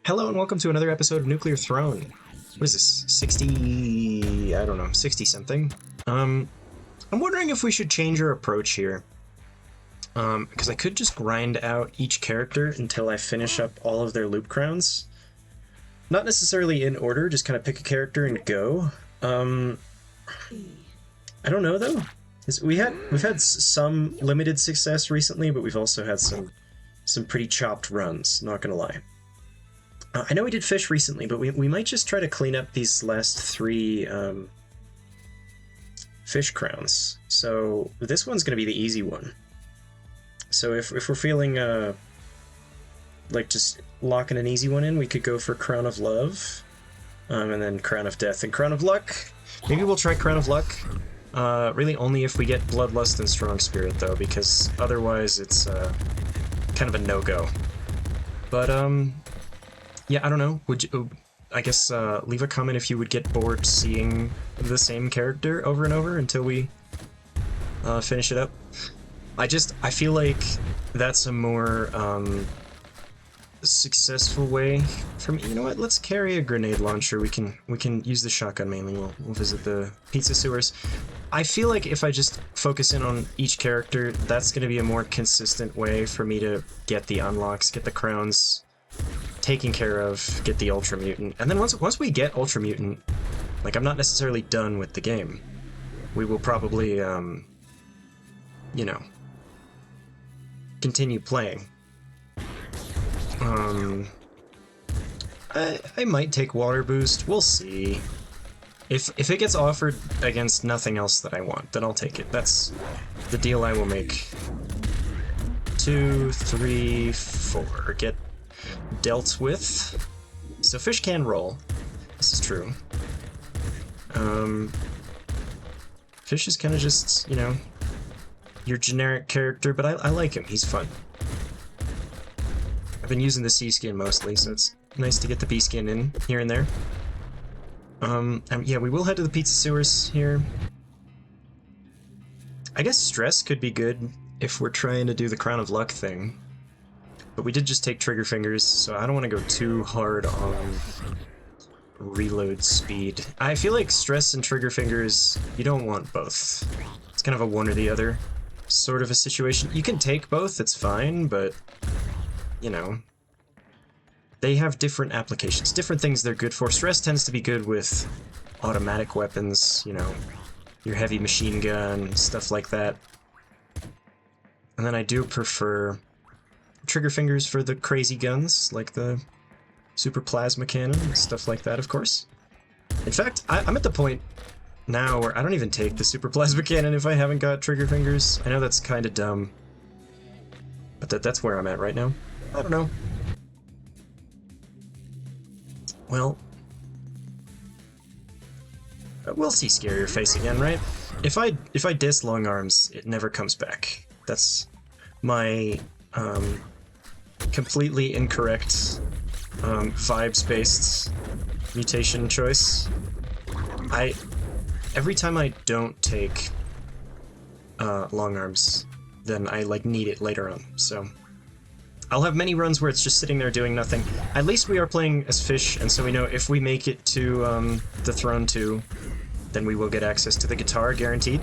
Hello and welcome to another episode of Nuclear Throne. What is this? 60... I don't know, 60 something. I'm wondering if we should change our approach here. Because I could just grind out each character until I finish up all of their loop crowns. Not necessarily in order, just kind of pick a character and go. I don't know though. We've had some limited success recently, but we've also had some pretty chopped runs, not gonna lie. I know we did fish recently, but we might just try to clean up these last three fish crowns. So this one's going to be the easy one. So if we're feeling like just locking an easy one in, we could go for Crown of Love, and then Crown of Death and Crown of Luck. Maybe we'll try Crown of Luck. Really only if we get Bloodlust and Strong Spirit though, because otherwise it's kind of a no-go. But yeah, I don't know. Would you? I guess leave a comment if you would get bored seeing the same character over and over until we finish it up. I feel like that's a more successful way for me. You know what? Let's carry a grenade launcher. We can use the shotgun mainly. We'll visit the pizza sewers. I feel like if I just focus in on each character, that's going to be a more consistent way for me to get the unlocks, get the crowns taken care of, get the Ultra Mutant, and then once we get Ultra Mutant, like, I'm not necessarily done with the game. We will probably, you know, continue playing. I might take Water Boost. We'll see. If it gets offered against nothing else that I want, then I'll take it. That's the deal I will make. 2, 3, 4. Get dealt with. So fish can roll. This is true. Fish is kind of just, you know, your generic character, but I like him. He's fun. I've been using the C skin mostly, so it's nice to get the B skin in here and there. And yeah, we will head to the pizza sewers here. I guess stress could be good if we're trying to do the Crown of Luck thing. But we did just take trigger fingers, so I don't want to go too hard on reload speed. I feel like stress and trigger fingers, you don't want both. It's kind of a one or the other sort of a situation. You can take both, it's fine, but, you know, they have different applications, different things they're good for. Stress tends to be good with automatic weapons, you know, your heavy machine gun, stuff like that. And then I do prefer trigger fingers for the crazy guns, like the super plasma cannon and stuff like that, of course. In fact, I'm at the point now where I don't even take the super plasma cannon if I haven't got trigger fingers. I know that's kind of dumb, but that's where I'm at right now. I don't know. Well, we'll see Scarier Face again, right? If I diss long arms, it never comes back. That's my completely incorrect vibes-based mutation choice. Every time I don't take long arms, then I like need it later on. So I'll have many runs where it's just sitting there doing nothing. At least we are playing as fish, and so we know if we make it to the Throne 2, then we will get access to the guitar, guaranteed.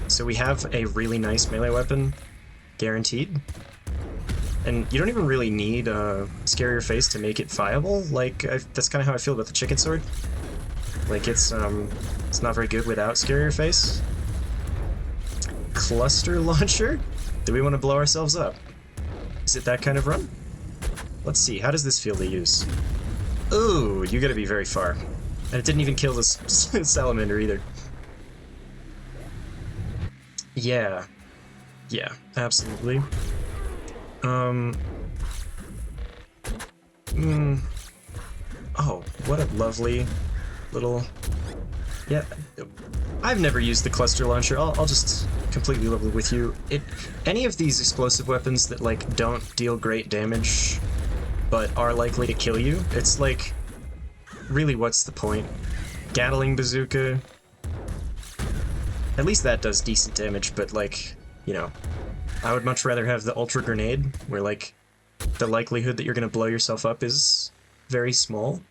So we have a really nice melee weapon, guaranteed. And you don't even really need Scarier Face to make it viable. Like, that's kind of how I feel about the chicken sword. Like, it's not very good without Scarier Face. Cluster launcher? Do we want to blow ourselves up? Is it that kind of run? Let's see, how does this feel to use? Ooh, you gotta be very far. And it didn't even kill this salamander either. Yeah. Yeah, absolutely. Oh, what a lovely little... Yeah, I've never used the cluster launcher. I'll just completely level with you. Any of these explosive weapons that, like, don't deal great damage, but are likely to kill you, it's like, really, what's the point? Gatling bazooka, at least that does decent damage, but, like, you know, I would much rather have the ultra grenade, where, like, the likelihood that you're gonna blow yourself up is very small,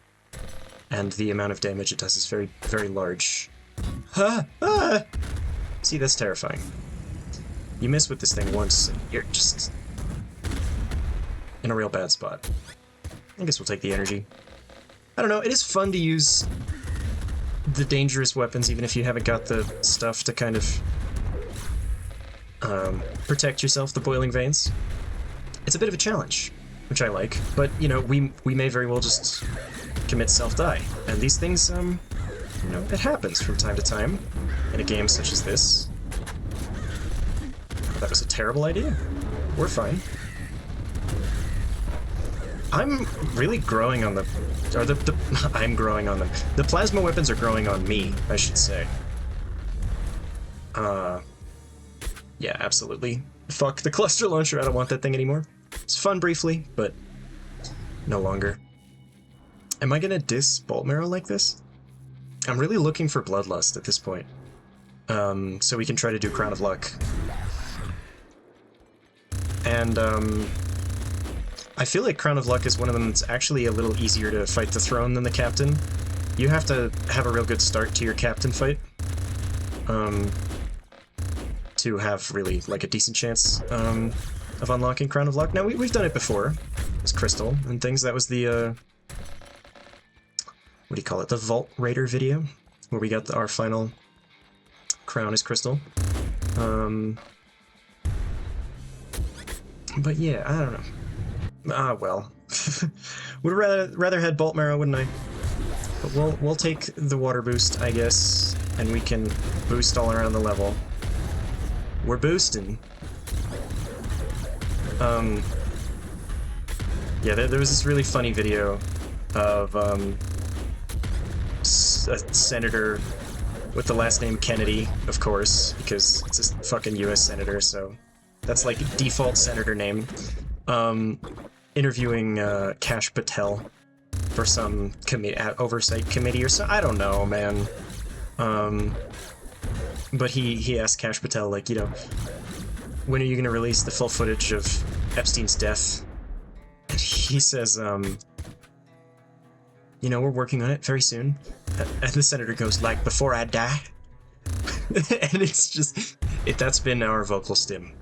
and the amount of damage it does is very, very large. Ah! Ah! See, that's terrifying. You miss with this thing once, and you're just in a real bad spot. I guess we'll take the energy. I don't know, it is fun to use the dangerous weapons, even if you haven't got the stuff to kind of protect yourself, the boiling veins. It's a bit of a challenge, which I like, but, you know, we may very well just commit self-die. And these things, you know, it happens from time to time in a game such as this. That was a terrible idea. We're fine. I'm really growing on the... Or I'm growing on them. The plasma weapons are growing on me, I should say. Yeah, absolutely. Fuck the cluster launcher, I don't want that thing anymore. It's fun briefly, but no longer. Am I gonna diss Bolt Marrow like this? I'm really looking for Bloodlust at this point. So we can try to do Crown of Luck. And, I feel like Crown of Luck is one of them that's actually a little easier to fight the throne than the captain. You have to have a real good start to your captain fight. To have really, like, a decent chance, of unlocking Crown of Luck. Now, we've done it before. It's Crystal and things. That was the, what do you call it? The Vault Raider video, where we got our final crown is Crystal. But yeah, I don't know. Ah, well. Would rather had Bolt Marrow, wouldn't I? But we'll take the water boost, I guess, and we can boost all around the level. We're boosting. Yeah, there was this really funny video of a senator with the last name Kennedy, of course, because it's a fucking US senator, so that's like default senator name. Interviewing Kash Patel for some oversight committee or so. I don't know, man. But he asked Kash Patel, like, you know, when are you gonna release the full footage of Epstein's death? And he says, you know, we're working on it very soon. And the senator goes, like, before I die? And it's just, that's been our vocal stim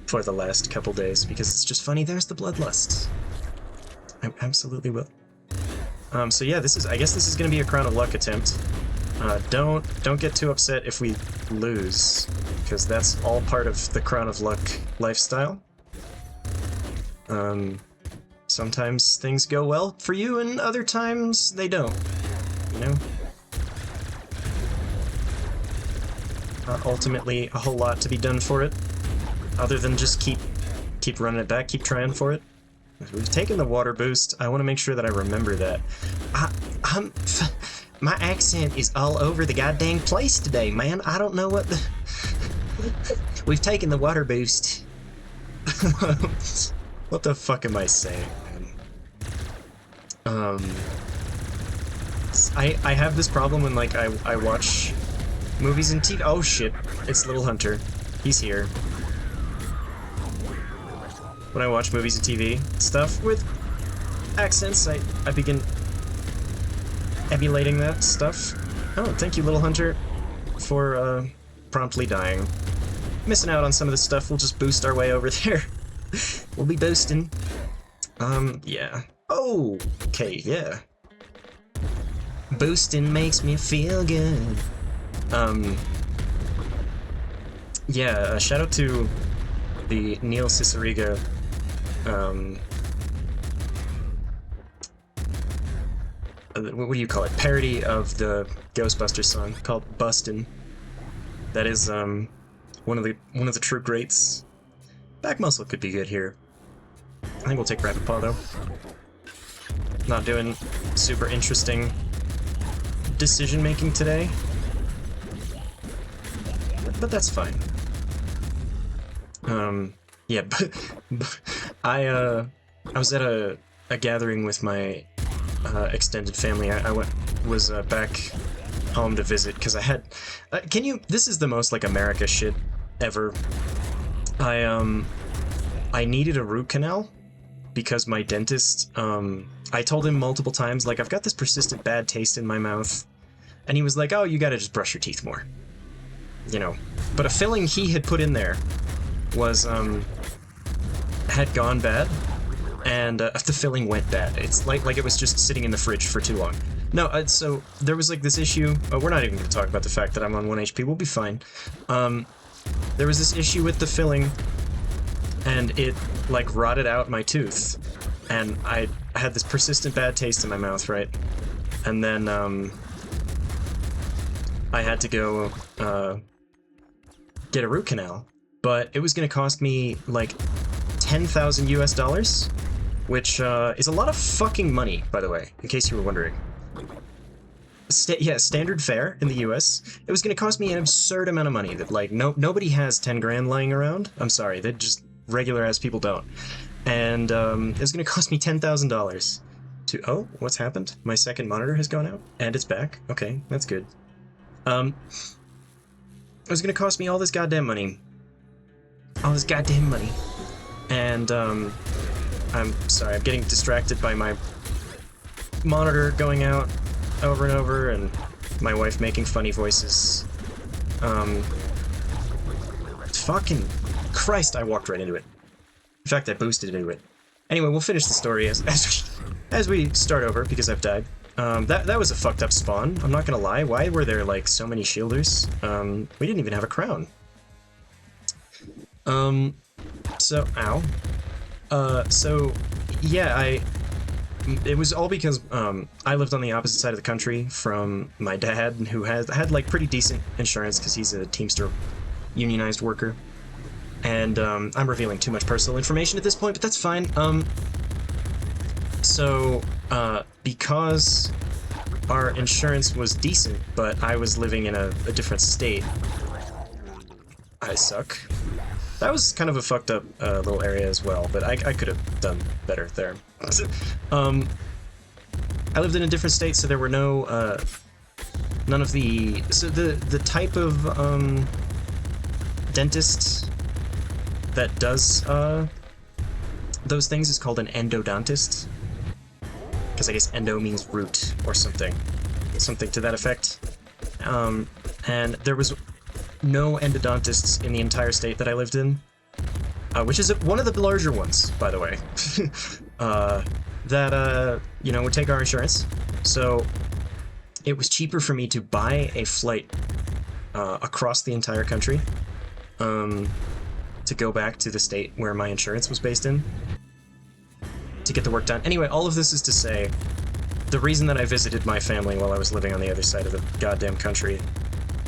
for the last couple days, because it's just funny. There's the Bloodlust. I absolutely will. So yeah, I guess this is gonna be a Crown of Luck attempt. Don't get too upset if we lose, because that's all part of the Crown of Luck lifestyle. Sometimes things go well for you, and other times they don't, you know? Ultimately, a whole lot to be done for it, other than just keep running it back, keep trying for it. We've taken the water boost. I want to make sure that I remember that. My accent is all over the goddamn place today, man. I don't know what the... We've taken the water boost. What the fuck am I saying, man? I have this problem when, like, I watch movies and TV. Oh shit, it's Little Hunter. He's here. When I watch movies and TV stuff with accents, I begin emulating that stuff. Oh, thank you, Little Hunter, for promptly dying. Missing out on some of this stuff, we'll just boost our way over there. We'll be boosting. Yeah. Oh, okay, yeah. Boosting makes me feel good. Yeah, shout out to the Neil Cicierega, what do you call it? Parody of the Ghostbusters song called "Bustin'." That is one of the true greats. Back muscle could be good here. I think we'll take Rapid Paw though. Not doing super interesting decision making today, but that's fine. Yeah, but I was at a gathering with my extended family. I was back home to visit because I had. This is the most like America shit ever. I needed a root canal, because my dentist, I told him multiple times, like, I've got this persistent bad taste in my mouth, and he was like, oh, you gotta just brush your teeth more. You know. But a filling he had put in there was, had gone bad, and the filling went bad. It's like it was just sitting in the fridge for too long. No, so there was like this issue. We're not even going to talk about the fact that I'm on 1 HP. We'll be fine. There was this issue with the filling, and it like rotted out my tooth, and I had this persistent bad taste in my mouth, right? And then I had to go get a root canal, but it was going to cost me like 10,000 US, which is a lot of fucking money, by the way, in case you were wondering. Yeah, standard fare in the US. It was going to cost me an absurd amount of money that, like, nobody has 10 grand lying around. I'm sorry, that just regular-ass people don't. And it was going to cost me $10,000 to... Oh, what's happened? My second monitor has gone out, and it's back. Okay, that's good. It was going to cost me all this goddamn money. All this goddamn money. And, I'm sorry, I'm getting distracted by my monitor going out over and over, and my wife making funny voices. Fucking Christ, I walked right into it. In fact, I boosted into it. Anyway, we'll finish the story as we start over, because I've died. That was a fucked up spawn, I'm not gonna lie. Why were there, like, so many shielders? We didn't even have a crown. So, ow. So, yeah, it was all because, I lived on the opposite side of the country from my dad, who had like, pretty decent insurance, because he's a Teamster unionized worker. And, I'm revealing too much personal information at this point, but that's fine. So, because our insurance was decent, but I was living in a different state. I suck. That was kind of a fucked up little area as well, but I could have done better there. I lived in a different state, so there were no, none of the... So the type of, dentist that does, those things is called an endodontist. Because I guess endo means root, or something. Something to that effect. And there was no endodontists in the entire state that I lived in, which is one of the larger ones, by the way, that, you know, would take our insurance. So it was cheaper for me to buy a flight across the entire country to go back to the state where my insurance was based in to get the work done. Anyway, all of this is to say, the reason that I visited my family while I was living on the other side of the goddamn country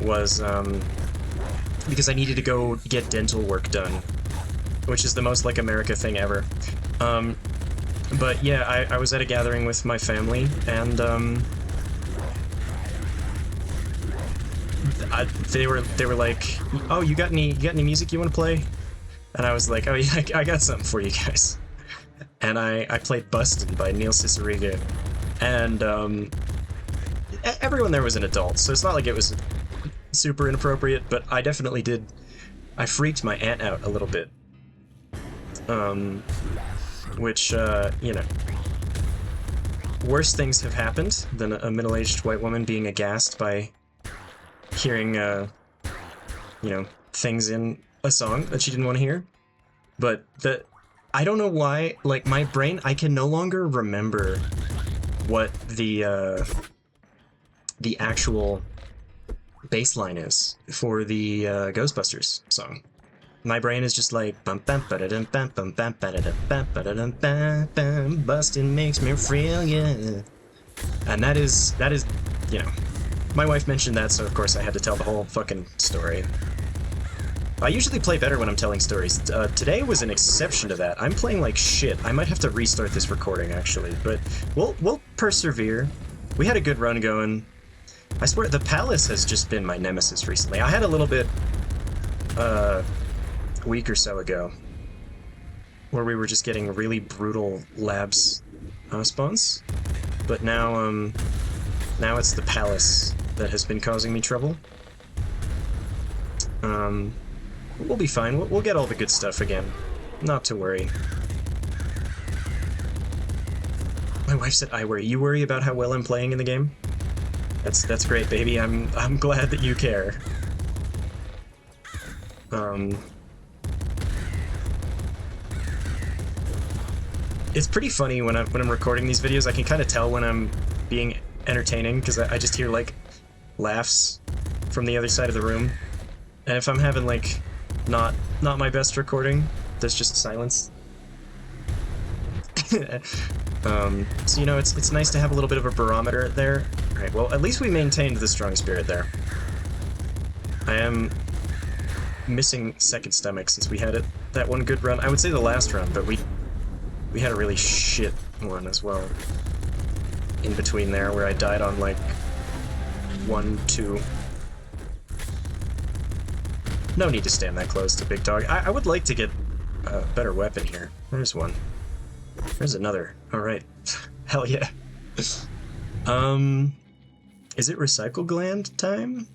was, because I needed to go get dental work done, which is the most, like, America thing ever. But yeah, I was at a gathering with my family, and, they were like, oh, you got any music you want to play? And I was like, oh yeah, I got something for you guys. And I played Bustin' by Neil Cicierega, and, everyone there was an adult, so it's not like it was super inappropriate, but I definitely did. I freaked my aunt out a little bit. Which, you know, worse things have happened than a middle-aged white woman being aghast by hearing, you know, things in a song that she didn't want to hear. But I don't know why, like, my brain, I can no longer remember what the actual bass line is for the Ghostbusters song. My brain is just like bum bum ba-da-dum bum bum bum ba-da-dum bum ba-da-dum bum bum, bustin' makes me feel, yeah. And that is, you know, my wife mentioned that, so of course I had to tell the whole fucking story. I usually play better when I'm telling stories. Today was an exception to that. I'm playing like shit. I might have to restart this recording, actually, but we'll persevere. We had a good run going. I swear, the Palace has just been my nemesis recently. I had a little bit, a week or so ago, where we were just getting really brutal labs spawns, but now it's the Palace that has been causing me trouble. We'll be fine. We'll get all the good stuff again. Not to worry. My wife said I worry. You worry about how well I'm playing in the game? That's great, baby. I'm glad that you care. It's pretty funny when I'm recording these videos. I can kind of tell when I'm being entertaining because I just hear like laughs from the other side of the room. And if I'm having like not my best recording, there's just silence. So you know, it's nice to have a little bit of a barometer there. All right, well, at least we maintained the strong spirit there. I am missing second stomach since we had that one good run. I would say the last run, but we had a really shit one as well in between there where I died on like 1, 2. No need to stand that close to Big Dog. I would like to get a better weapon here. There's one. There's another. Alright. Hell yeah. Is it recycle gland time?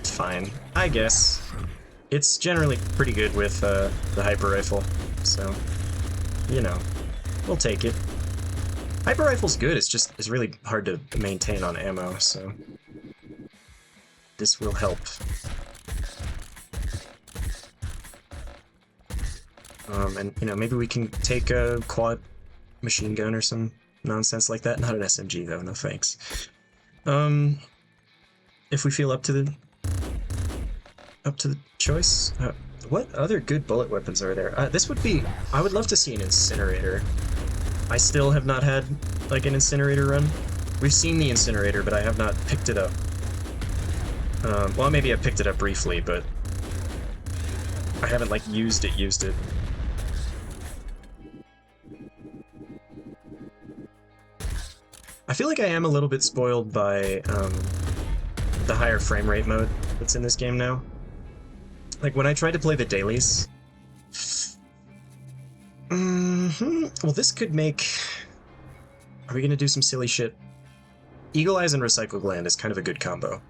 Fine. I guess. It's generally pretty good with the hyper rifle, so you know, we'll take it. Hyper rifle's good, it's really hard to maintain on ammo, so this will help. And you know, maybe we can take a quad machine gun or some nonsense like that. Not an SMG though, no thanks. If we feel up to the choice. What other good bullet weapons are there? This would be... I would love to see an Incinerator. I still have not had, like, an Incinerator run. We've seen the Incinerator, but I have not picked it up. Well, maybe I picked it up briefly, but I haven't, like, used it. I feel like I am a little bit spoiled by, the higher frame rate mode that's in this game now. Like, when I tried to play the dailies... Well, this could make... Are we gonna do some silly shit? Eagle Eyes and Recycle Gland is kind of a good combo.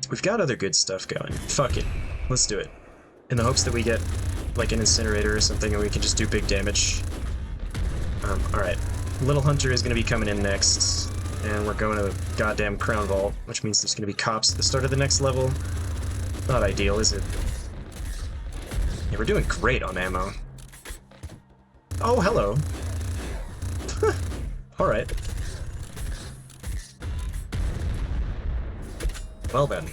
We've got other good stuff going. Fuck it. Let's do it. In the hopes that we get, like, an Incinerator or something and we can just do big damage. Alright. Little Hunter is gonna be coming in next. And we're going to the goddamn Crown Vault, which means there's going to be cops at the start of the next level. Not ideal, is it? Yeah, we're doing great on ammo. Oh, hello. Alright. Well then.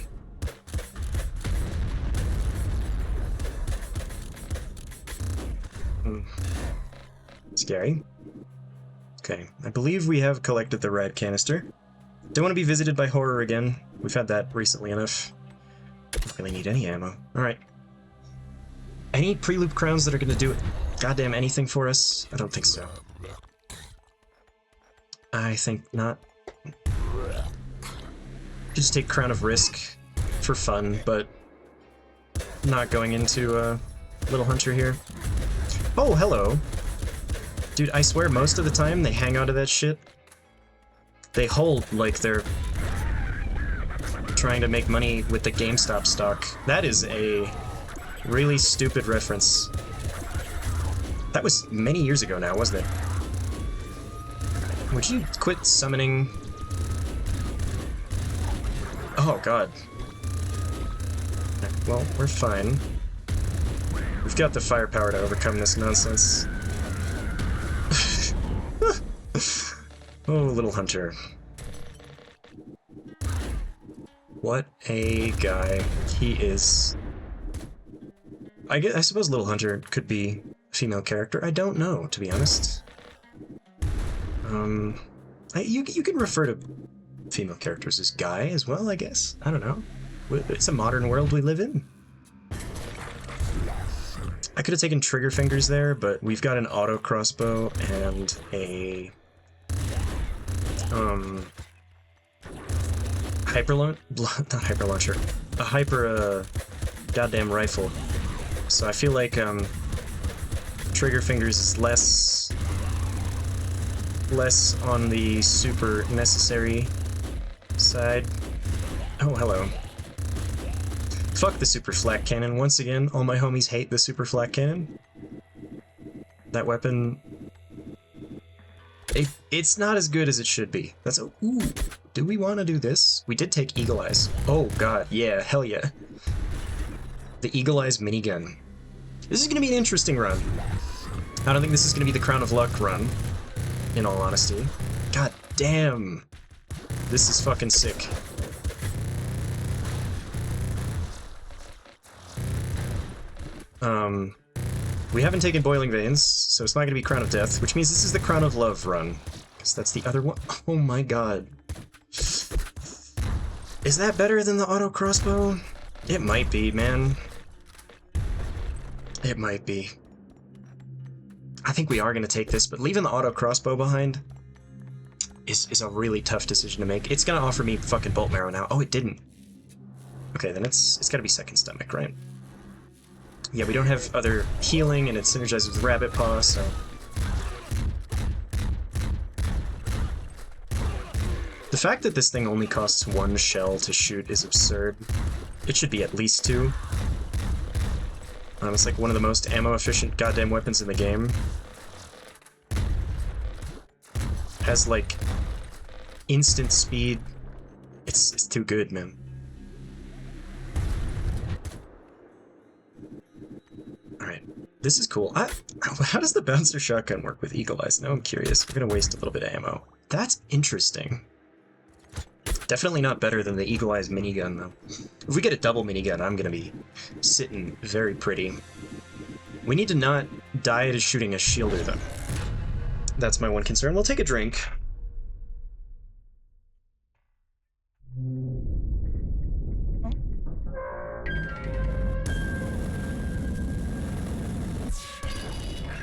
Scary. Okay, I believe we have collected the red canister. Don't want to be visited by horror again. We've had that recently enough. Don't really need any ammo. Alright. Any pre-loop crowns that are going to do goddamn anything for us? I don't think so. I think not. Just take Crown of Risk for fun, but not going into Little Hunter here. Oh, hello! Dude, I swear most of the time they hang onto that shit. They hold like they're trying to make money with the GameStop stock. That is a really stupid reference. That was many years ago now, wasn't it? Would you quit summoning... Oh, God. Well, we're fine. We've got the firepower to overcome this nonsense. Oh, Little Hunter. What a guy he is. I suppose Little Hunter could be a female character. I don't know, to be honest. You can refer to female characters as guy as well, I guess. I don't know. It's a modern world we live in. I could have taken trigger fingers there, but we've got an auto crossbow and a not hyper launcher, a hyper goddamn rifle. So I feel like trigger fingers is less on the super necessary side. Oh, hello. Fuck the super flak cannon. Once again, all my homies hate the super flak cannon. That weapon... It's not as good as it should be. That's a... Ooh, do we want to do this? We did take Eagle Eyes. Oh god, yeah, hell yeah. The Eagle Eyes minigun. This is going to be an interesting run. I don't think this is going to be the Crown of Luck run, in all honesty. God damn. This is fucking sick. We haven't taken Boiling Veins, so it's not going to be Crown of Death, which means this is the Crown of Love run. Because that's the other one. Oh my god. Is that better than the auto crossbow? It might be, man. It might be. I think we are going to take this, but leaving the auto crossbow behind is a really tough decision to make. It's going to offer me fucking Bolt Marrow now. Oh, it didn't. Okay, then it's got to be Second Stomach, right? Yeah, we don't have other healing, and it synergizes with Rabbit Paw, so... The fact that this thing only costs 1 shell to shoot is absurd. It should be at least 2. It's like one of the most ammo-efficient goddamn weapons in the game. Has, like, instant speed. It's too good, man. Alright, this is cool. How does the bouncer shotgun work with Eagle Eyes? Now I'm curious. We're gonna waste a little bit of ammo. That's interesting. Definitely not better than the Eagle Eyes minigun, though. If we get a double minigun, I'm gonna be sitting very pretty. We need to not die to shooting a shielder, though. That's my one concern. We'll take a drink.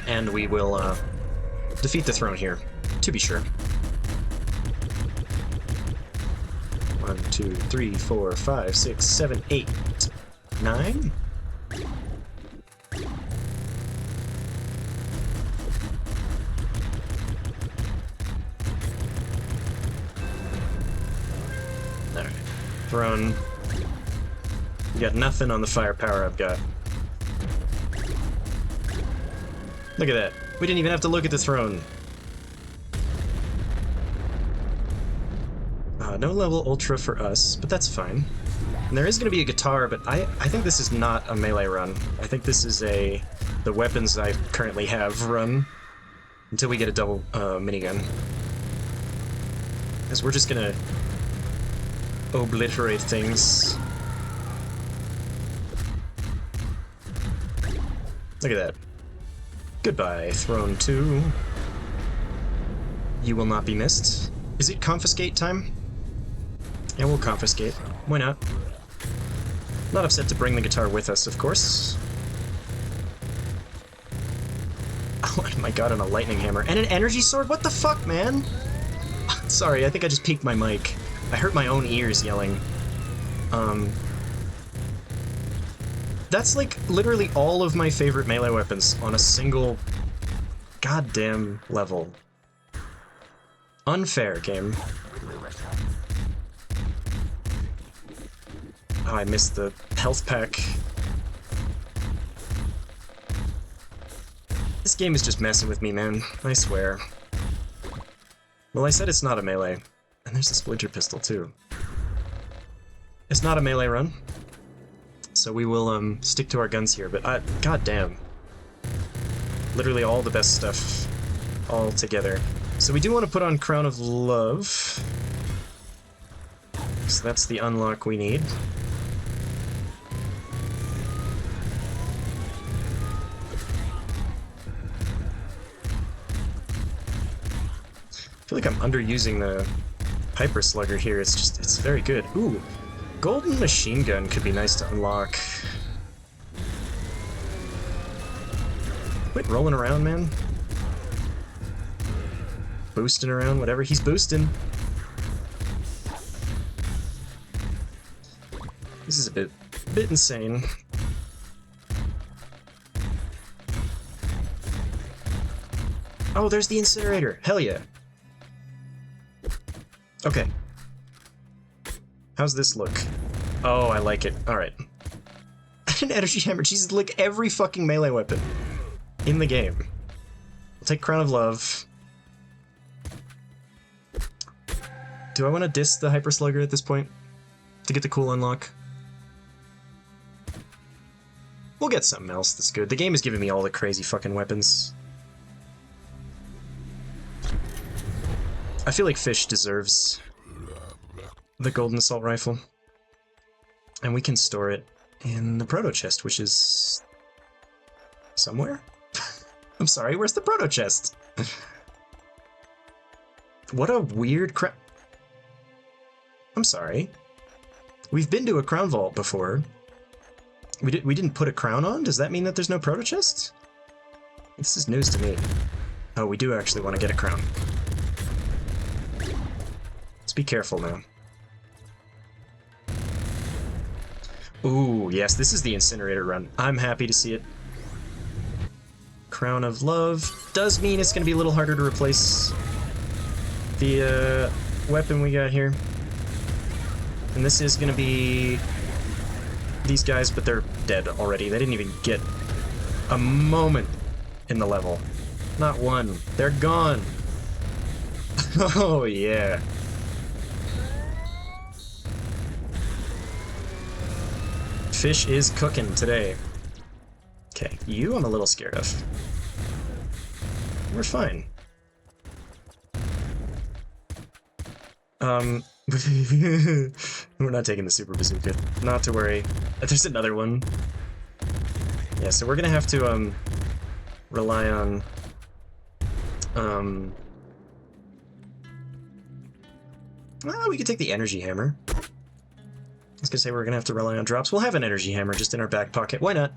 And we will defeat the throne here, to be sure. 1, 2, 3, 4, 5, 6, 7, 8, 9? Alright. Throne. You got nothing on the firepower I've got. Look at that. We didn't even have to look at the throne. No level ultra for us, but that's fine. And there is going to be a guitar, but I think this is not a melee run. I think this is the weapons I currently have run until we get a double minigun. Because we're just going to obliterate things. Look at that. Goodbye, Throne 2. You will not be missed. Is it confiscate time? Yeah, we'll confiscate. Why not? Not upset to bring the guitar with us, of course. Oh my god, and a lightning hammer. And an energy sword? What the fuck, man? Sorry, I think I just peaked my mic. I hurt my own ears yelling. That's like literally all of my favorite melee weapons on a single goddamn level. Unfair, game. Oh, I missed the health pack. This game is just messing with me, man. I swear. Well, I said it's not a melee. And there's a splinter pistol, too. It's not a melee run. So we will, stick to our guns here, but goddamn. Literally all the best stuff all together. So we do want to put on Crown of Love. So that's the unlock we need. I feel like I'm underusing the Hyper Slugger here. It's very good. Ooh, Golden Machine Gun could be nice to unlock. Quit rolling around, man. Boosting around, whatever. He's boosting. This is a bit insane. Oh, there's the Incinerator. Hell yeah. Okay. How's this look? Oh, I like it. Alright. An energy hammer. Jesus, like every fucking melee weapon in the game take Crown of Love. Do I want to diss the Hyper Slugger at this point to get the cool unlock? We'll get something else that's good. The game is giving me all the crazy fucking weapons. I feel like Fish deserves the Golden Assault Rifle. And we can store it in the Proto Chest, which is... somewhere? I'm sorry, where's the Proto Chest? What a weird crap. I'm sorry. We've been to a Crown Vault before. We didn't put a crown on? Does that mean that there's no Proto Chest? This is news to me. Oh, we do actually want to get a crown. Let's be careful now. Ooh, yes, this is the Incinerator run. I'm happy to see it. Crown of Love does mean it's going to be a little harder to replace the weapon we got here. And this is going to be these guys, but they're dead already. They didn't even get a moment in the level. Not one. They're gone. Oh, yeah. Fish is cooking today. Okay, you I'm a little scared of. We're fine. We're not taking the Super Bazooka. Not to worry. There's another one. Yeah, so we're gonna have to, rely on, well, we could take the Energy Hammer. I was gonna say we're gonna have to rely on drops. We'll have an Energy Hammer just in our back pocket. Why not?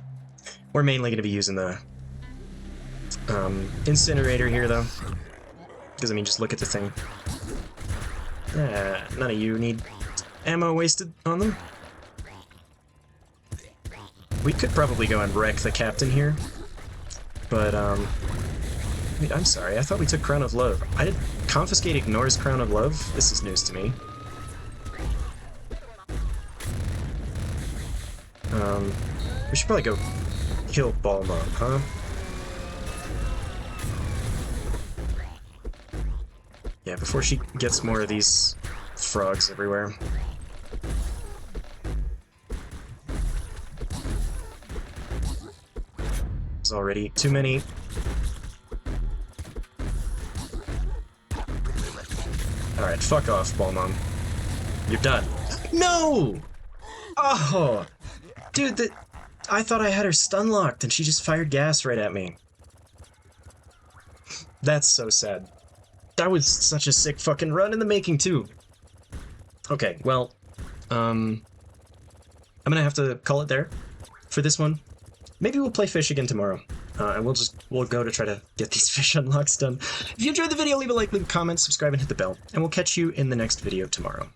We're mainly gonna be using the, Incinerator here, though. Because, I mean, just look at the thing. None of you need ammo wasted on them. We could probably go and wreck the captain here. But, wait, I'm sorry, I thought we took Crown of Love. I did confiscate ignores Crown of Love? This is news to me. We should probably go kill Ball Mom, huh? Yeah, before she gets more of these frogs everywhere. There's already too many. Alright, fuck off, Ball Mom. You're done. No! Oh! Dude, I thought I had her stun locked and she just fired gas right at me. That's so sad. That was such a sick fucking run in the making, too. Okay, well, I'm gonna have to call it there for this one. Maybe we'll play Fish again tomorrow, and we'll go to try to get these Fish unlocks done. If you enjoyed the video, leave a like, leave a comment, subscribe, and hit the bell, and we'll catch you in the next video tomorrow.